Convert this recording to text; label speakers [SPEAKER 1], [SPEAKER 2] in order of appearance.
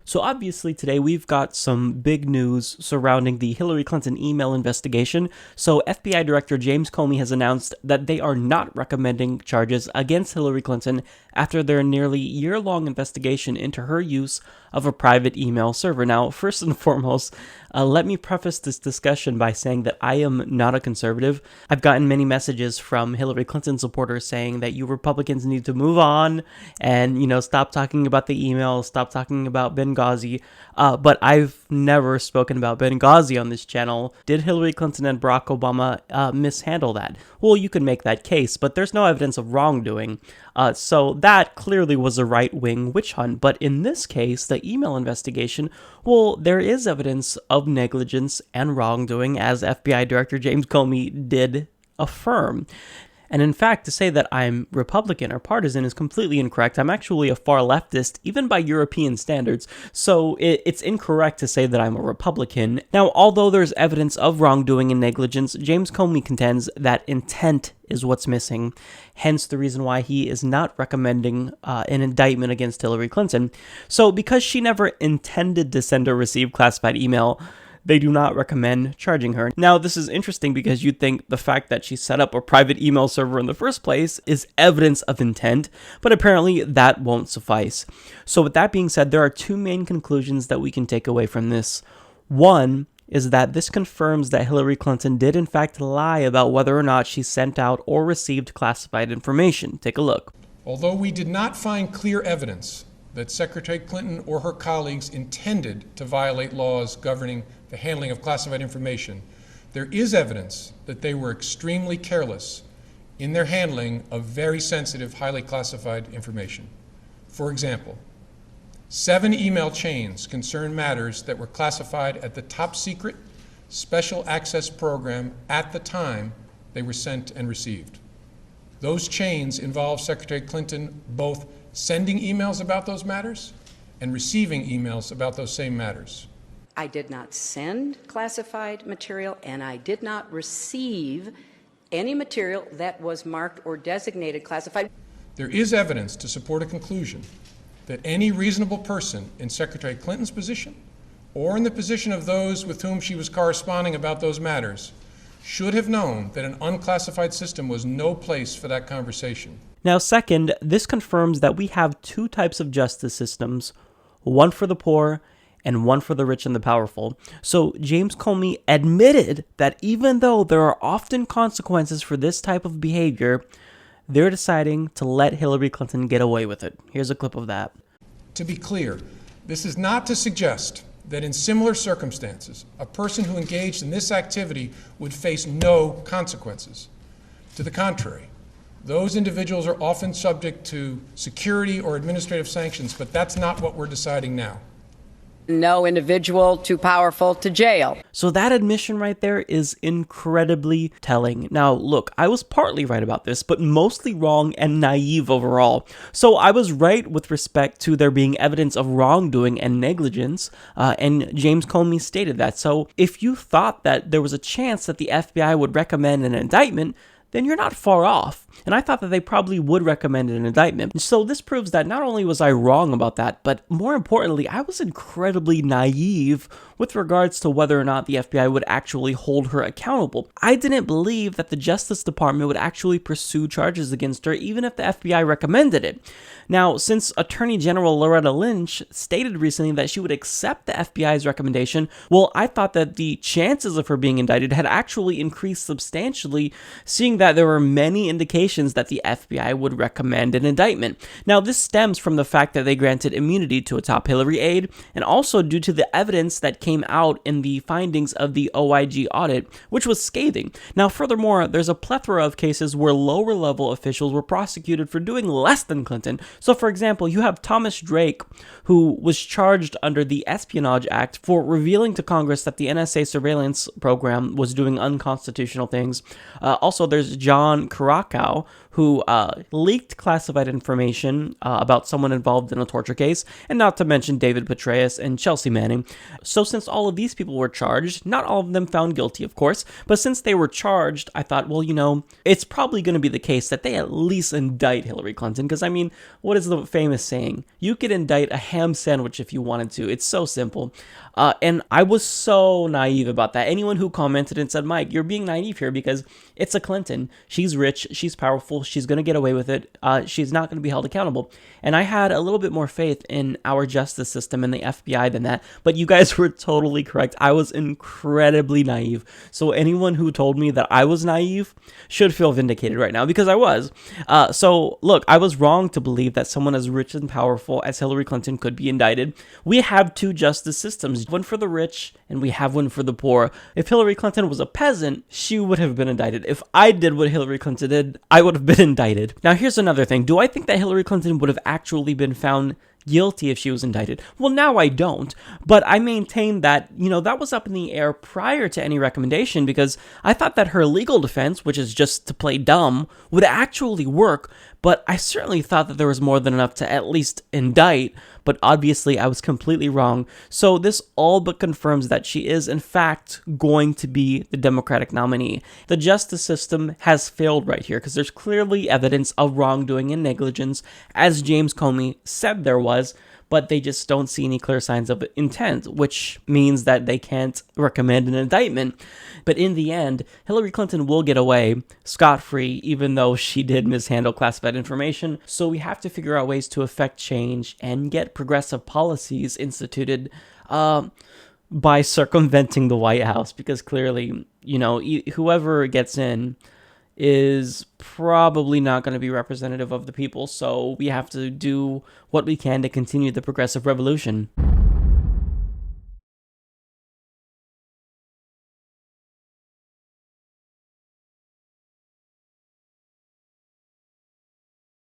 [SPEAKER 1] So obviously today we've got some big news surrounding the Hillary Clinton email investigation. So FBI Director James Comey has announced that they are not recommending charges against Hillary Clinton after their nearly year-long investigation into her use of a private email server. Now, first and foremost, let me preface this discussion by saying that I am not a conservative. I've gotten many messages from Hillary Clinton supporters saying that you Republicans need to move on and, stop talking about the email, stop talking about Benghazi. But I've never spoken about Benghazi on this channel. Did Hillary Clinton and Barack Obama mishandle that? Well, you can make that case, but there's no evidence of wrongdoing. So that clearly was a right-wing witch hunt. But in this case, the email investigation, well, there is evidence of negligence and wrongdoing, as FBI Director James Comey did affirm. And in fact, to say that I'm Republican or partisan is completely incorrect. I'm actually a far leftist, even by European standards, so it's incorrect to say that I'm a Republican. Now, although there's evidence of wrongdoing and negligence, James Comey contends that intent is what's missing, hence the reason why he is not recommending an indictment against Hillary Clinton. So because she never intended to send or receive classified email, they do not recommend charging her. Now, this is interesting because you'd think the fact that she set up a private email server in the first place is evidence of intent, but apparently that won't suffice. So with that being said, there are two main conclusions that we can take away from this. One is that this confirms that Hillary Clinton did in fact lie about whether or not she sent out or received classified information. Take a look.
[SPEAKER 2] Although we did not find clear evidence that Secretary Clinton or her colleagues intended to violate laws governing the handling of classified information, there is evidence that they were extremely careless in their handling of very sensitive, highly classified information. For example, 7 email chains concern matters that were classified at the top secret special access program at the time they were sent and received. Those chains involve Secretary Clinton both sending emails about those matters and receiving emails about those same matters.
[SPEAKER 3] I did not send classified material, and I did not receive any material that was marked or designated classified.
[SPEAKER 2] There is evidence to support a conclusion that any reasonable person in Secretary Clinton's position or in the position of those with whom she was corresponding about those matters should have known that an unclassified system was no place for that conversation.
[SPEAKER 1] Now, second, this confirms that we have two types of justice systems, one for the poor and one for the rich and the powerful. So James Comey admitted that even though there are often consequences for this type of behavior, they're deciding to let Hillary Clinton get away with it. Here's a clip of that.
[SPEAKER 2] To be clear, this is not to suggest that in similar circumstances, a person who engaged in this activity would face no consequences. To the contrary, those individuals are often subject to security or administrative sanctions, but that's not what we're deciding now.
[SPEAKER 3] No individual too powerful to jail.
[SPEAKER 1] So that admission right there is incredibly telling. Now, look, I was partly right about this, but mostly wrong and naive overall. So I was right with respect to there being evidence of wrongdoing and negligence, and James Comey stated that. So if you thought that there was a chance that the FBI would recommend an indictment, then you're not far off. And I thought that they probably would recommend an indictment. So this proves that not only was I wrong about that, but more importantly, I was incredibly naive with regards to whether or not the FBI would actually hold her accountable. I didn't believe that the Justice Department would actually pursue charges against her, even if the FBI recommended it. Now, since Attorney General Loretta Lynch stated recently that she would accept the FBI's recommendation, well, I thought that the chances of her being indicted had actually increased substantially, seeing that there were many indications that the FBI would recommend an indictment. Now, this stems from the fact that they granted immunity to a top Hillary aide, and also due to the evidence that came out in the findings of the OIG audit, which was scathing. Now, furthermore, there's a plethora of cases where lower-level officials were prosecuted for doing less than Clinton. So, for example, you have Thomas Drake, who was charged under the Espionage Act for revealing to Congress that the NSA surveillance program was doing unconstitutional things. Also, there's John Karakow, who leaked classified information about someone involved in a torture case, and not to mention David Petraeus and Chelsea Manning. So since all of these people were charged, not all of them found guilty, of course, but since they were charged, I thought, well, it's probably going to be the case that they at least indict Hillary Clinton, because I mean, what is the famous saying? You could indict a ham sandwich if you wanted to. It's so simple. And I was so naive about that. Anyone who commented and said, Mike, you're being naive here because it's a Clinton. She's rich. She's powerful. She's going to get away with it. She's not going to be held accountable. And I had a little bit more faith in our justice system and the FBI than that. But you guys were totally correct. I was incredibly naive. So anyone who told me that I was naive should feel vindicated right now, because I was. So look, I was wrong to believe that someone as rich and powerful as Hillary Clinton could be indicted. We have two justice systems, one for the rich and we have one for the poor. If Hillary Clinton was a peasant, she would have been indicted. If I did what Hillary Clinton did, I would have been indicted. Now here's another thing. Do I think that Hillary Clinton would have actually been found guilty if she was indicted? Well, now I don't, but I maintain that, that was up in the air prior to any recommendation, because I thought that her legal defense, which is just to play dumb, would actually work, but I certainly thought that there was more than enough to at least indict, but obviously I was completely wrong. So this all but confirms that she is in fact going to be the Democratic nominee. The justice system has failed right here, because there's clearly evidence of wrongdoing and negligence, as James Comey said there was, but they just don't see any clear signs of intent, which means that they can't recommend an indictment. But in the end, Hillary Clinton will get away scot-free, even though she did mishandle classified information. So we have to figure out ways to effect change and get progressive policies instituted by circumventing the White House, because clearly, whoever gets in is probably not going to be representative of the people, so we have to do what we can to continue the progressive revolution.